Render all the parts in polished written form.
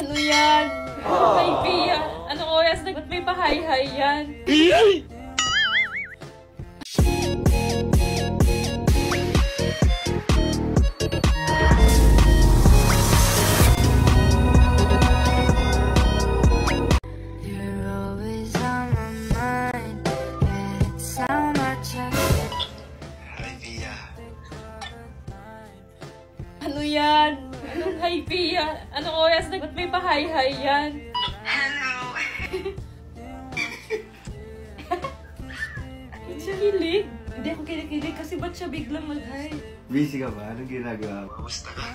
Ano yan? Hi, Pia. Anong oras na? Ba't may pahay-hay yan? Ano yan? Hi, Pia. Anong oras na? Ba't may pahay-hay yan? Hello! Ba't siya hilig? Hindi ako kinikilig kasi ba't siya biglang mag-hi? Busy ka ba? Anong ginagawa mo? Kumusta ka?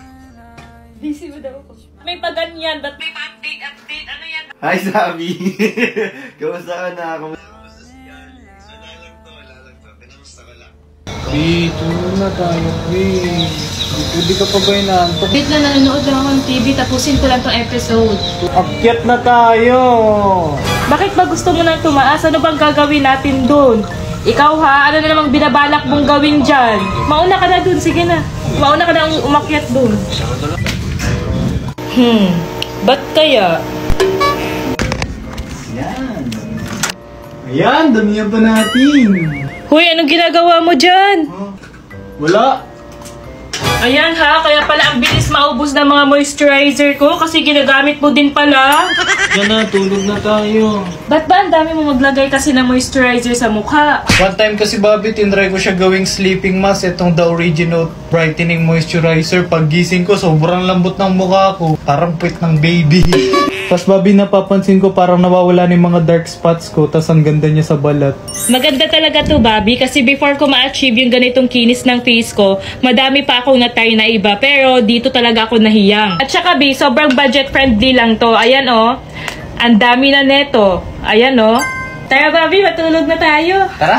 Busy mo daw ako. May pa-ganyan. Ba't may pa-update? Ano yan? Hi, Sabi! Kamusta ka na? Kumusta siya? So, lalag to. Pinamusta ko lang. Dito na tayo, Hindi ka pa ba inaantok? Wait na, nanonood lang ako ng TV. Tapusin ko lang tong episode. Akyat na tayo! Bakit ba gusto mo nang tumaas? Ano bang gagawin natin doon? Ikaw ha? Ano na namang binabalak mong gawin dyan? Mauna ka na doon. Sige na. Mauna ka na umakyat doon. Ba't kaya? Yan! Ayan, damihan pa natin! Hoy, anong ginagawa mo dyan? Wala! Ayan ha, kaya pala ang bilis maubos ng mga moisturizer ko kasi ginagamit mo din pala. Yan na, tulog na tayo. Ba't ba ang dami mo maglagay kasi ng moisturizer sa mukha? One time kasi, Bobby, tinry ko siya gawing sleeping mask. Itong The Original Brightening Moisturizer. Pag gising ko, sobrang lambot ng mukha ko. Parang puwit ng baby. Tapos, Bobby, napapansin ko parang nawawala ng mga dark spots ko. Tapos, ang ganda niya sa balat. Maganda talaga to, Bobby, kasi before ko ma-achieve yung ganitong kinis ng face ko, madami pa akong natry na iba, pero dito talaga ako nahiyang. At saka, B, sobrang budget friendly lang to. Ayan, oh. Ang dami na neto. Ayan, oh. Tara, Bobby, matulog na tayo. Tara!